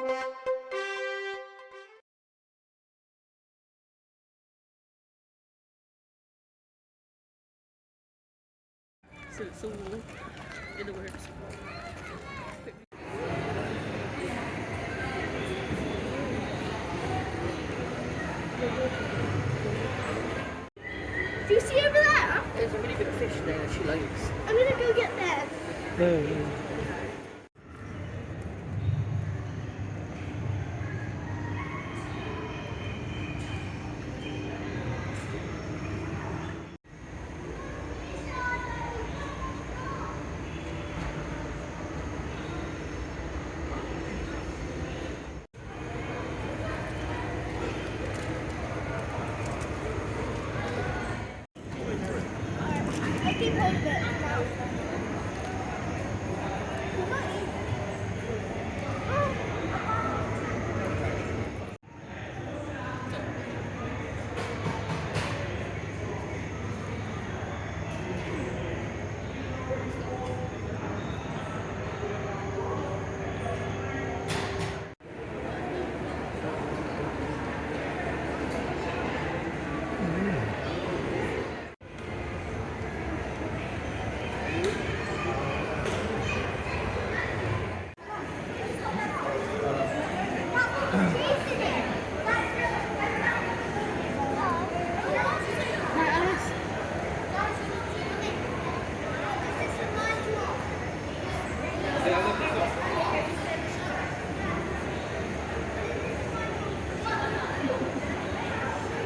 So it's all in the works. Do you see over there? There's a really big fish there that she likes. I'm gonna go get them. I keep holding it now.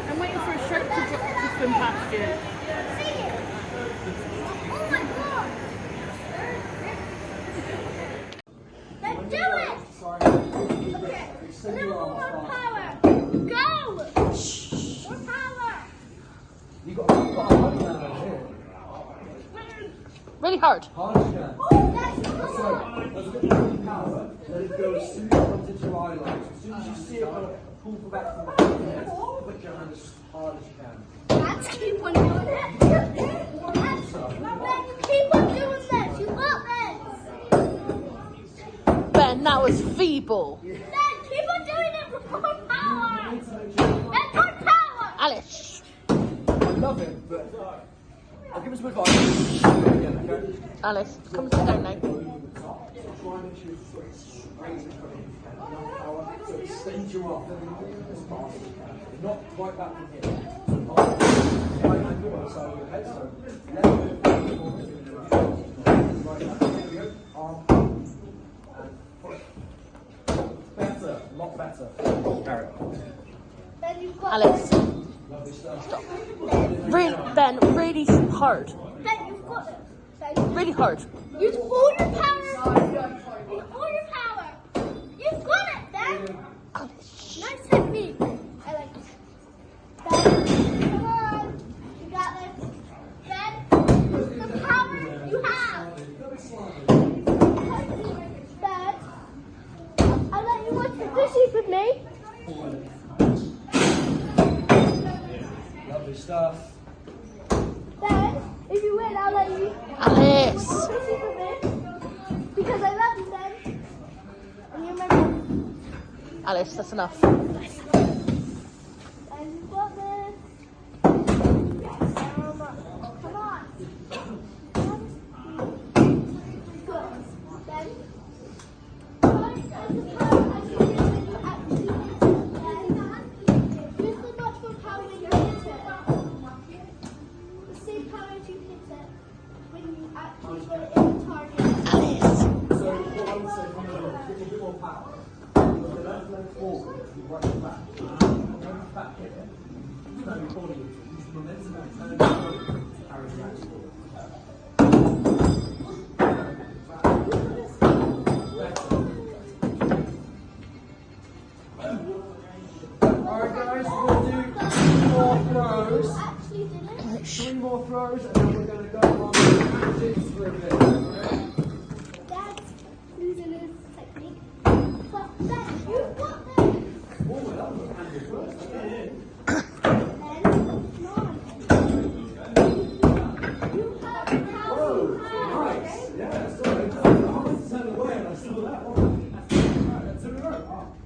I'm waiting for a shark to swim past you. Oh my god! Let's do it! Okay, a little more power. Go! More power. You got a hard man over here. Really hard. Hard as you can. Oh, that's So, good. as a bit of power, let it go as soon as it comes into your eye line. As soon as you see it, pull back from behind your head. Put your hand as hard as you can. Let's keep on doing it. Let's keep on doing this. You got this. Ben, that was feeble. Then keep on doing it with more power. And more power. Alice. I love it, but I'll give us some advice. Again, okay? Alice, come sit down now. Try and make sure it's sort of straight in front of you. Enough power, so it stays you off as fast as you can. Not quite back from here. Right hand your side of your head, so left foot forward. Right hand, there we go. Arm, and push. Better, a lot better. Carry on. Then you've got Alice. Lovely stuff. Stop. Ben, really hard. Then you've got it. Really hard. Use all your power. Use all your power. You've got it, Ben. Alice. Nice technique. I like it. Ben, come on. You got this. Ben, the power you have. Ben, I'll let you watch the fishies with me. Lovely stuff. Ben, if you win, I'll let you Alice. watch the fishies with me. Because I love you, Ben. And you're my mom. Alice, that's enough. And you got this. Come on. Good. Then, use the much more power when you hit it. The same power as you hit it when you actually put it in the target. Alice. So what I would say from there is give a bit more power. Put the left leg forward, you right leg back. And when it's back here, turn your body into it. Use the momentum and turn your body to carry the axe forward. Alright guys, we'll do 3 more throws. Actually did it. 3 more throws and then we're going to go on tactics for a bit. Okay? Dad's losing his technique. But Ben, you've got this. Oh, well, that was handy first. Ben, come on. You have the power. Oh, nice. Yeah, sorry. I wanted to turn away and I saw that one. Alright, let's turn it around.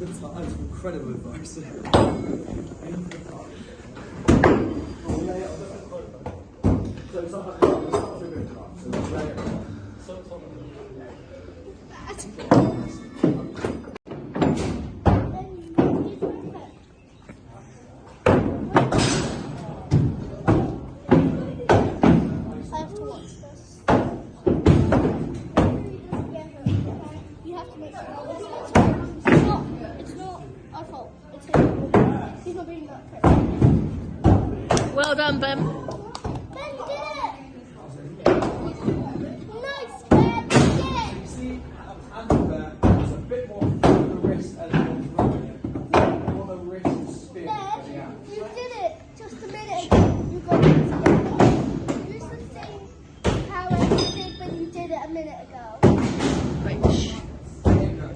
That's incredible advice. I have to watch this. You have to make sure it's not our fault. It's him. He's not being that correct. Well done, Ben. Ben, you did it! Nice, Ben, you did it! See, under there, there's a bit more on the wrist and more on the wrist and spin. Ben, you did it just a minute ago. You got it together. Use the same power you did when you did it a minute ago. Right. There you go.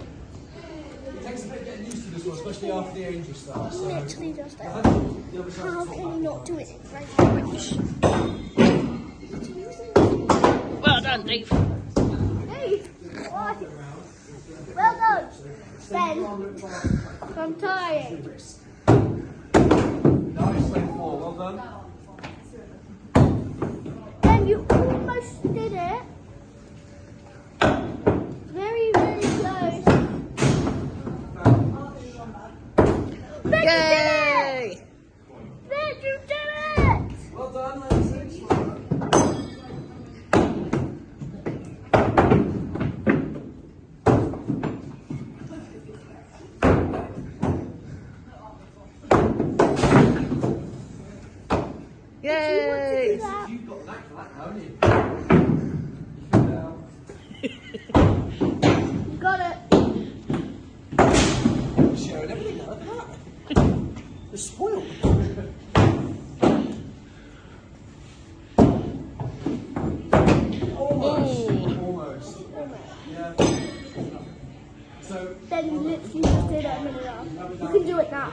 It takes a bit getting used to this one, especially after the angel stuff. So, Literally just that. the other How side's can you not do it right? Well done, Dave. Hey, what? Well done, Ben. I'm tired. nice, lane 4, well done. Ben, you almost did it. Very, very close. Ben, you did it! Yay! Ben, you did it! Well done, lane 6. Yay! You've got that for that, haven't you? You got it. Sharing everything like that. They're spoiled. Almost. Yeah. So, Ben, you literally just did it a minute ago. You can do it now.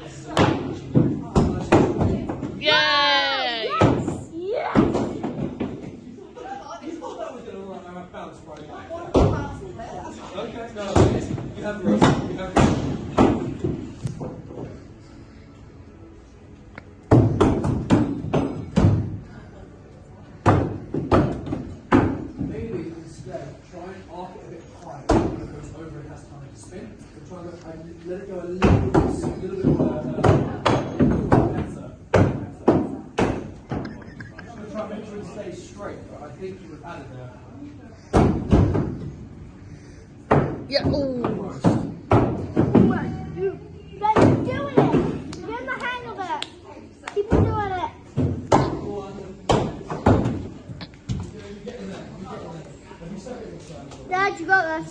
Yay! Yes! Yes! you thought that was going to bounce right back. Okay, no, you have the rest. You have the rest. Maybe instead try and arc it a bit higher when it goes over and has time to spin. So try and let it go a little bit better. I'm going to try and make sure it stays straight, but I think you would add it there. Yeah. Ooh. Almost. Ben, you're doing it. You're in the hang of it. Keep doing it. Dad, you got this.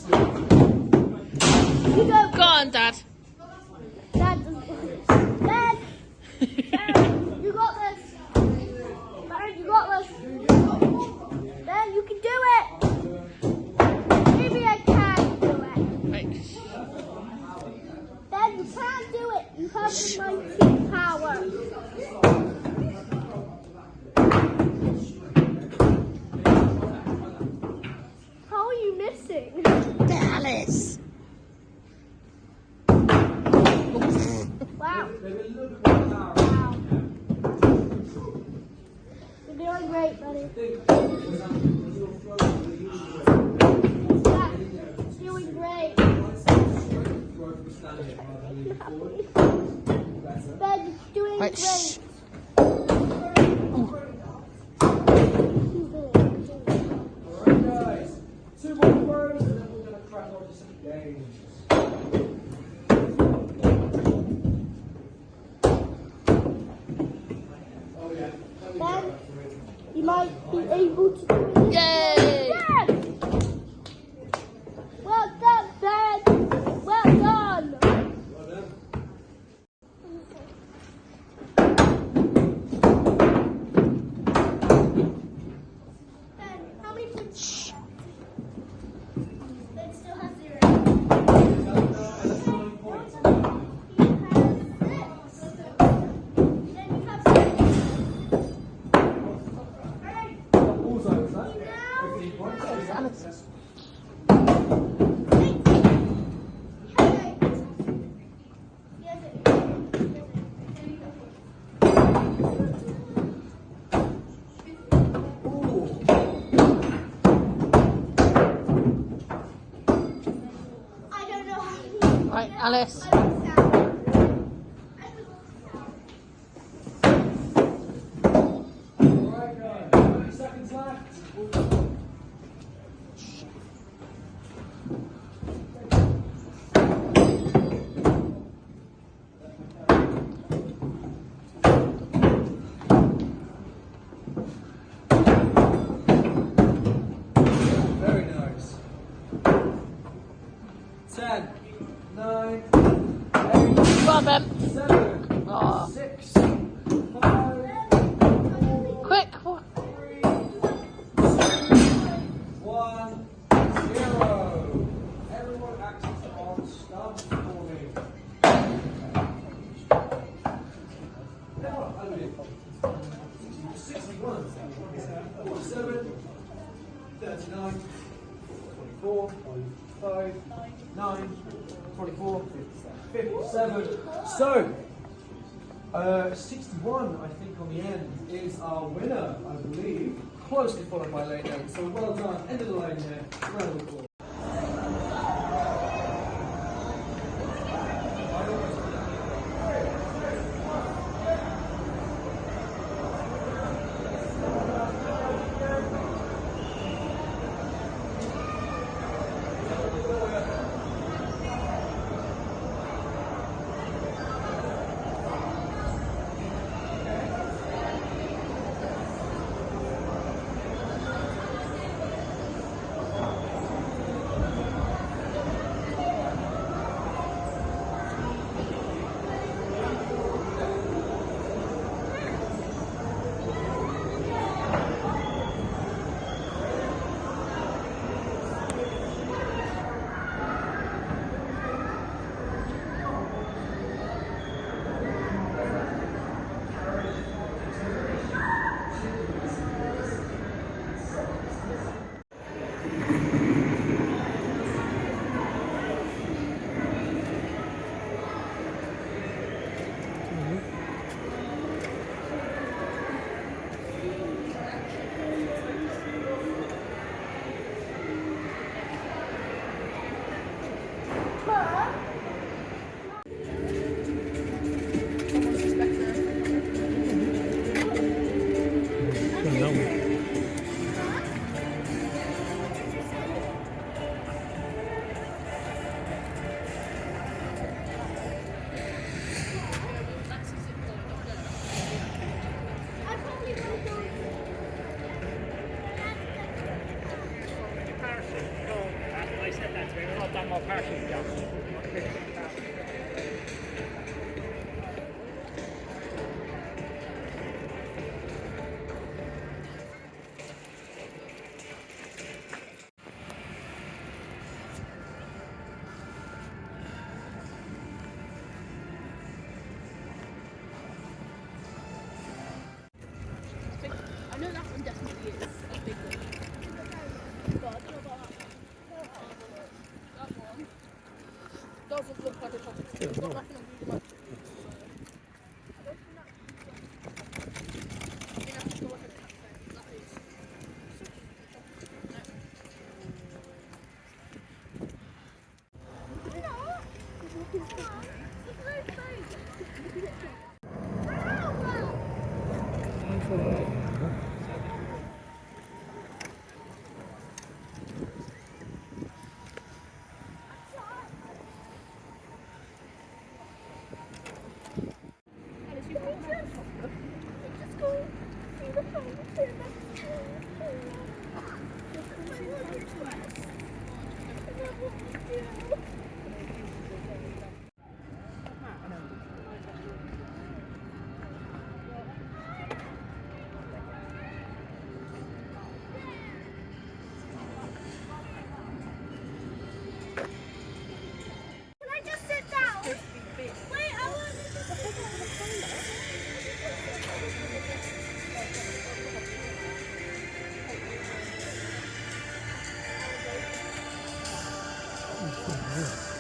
You go. Go on, Dad. Dad, Dad, you got this. Dad, you got this. Dad, you can do it. Maybe I can do it. Right. Dad, you can do it. You have the mighty power. How are you missing? Dallas. Wow. Maybe a little bit more power. Wow. You're doing great, buddy. Dad, doing great. Dad, doing Right. great. Alright guys, 2 more throws and then we're going to crack on to some games. Oh yeah. Ben, you might be able to do it. Yay! Yes! Well done, Ben. Well done. Well done. Ben, how many points? Ben still has 0. That's 9 points. He has 6. Then you have 6. Alright. Also, is that? Now, 15 points. Yes. Okay. Alice. Alright guys, 20 seconds left. Very nice. 10, 9, 8, Go on, Ben. 7, Oh. 6, 5, Quick. What? 3, 2, 1, 0. Everyone access on start for me. Now, I mean, 61, 47, 39, 24, 5, 9, 24, 57. So, 61, I think, on the end is our winner, I believe. Closely followed by lane 8. So, well done. End of the line here. Round of applause. I know that one definitely is a big one. But I don't know about that one. Doesn't look like a chocolate stick. It's not like an unusual one. Yeah.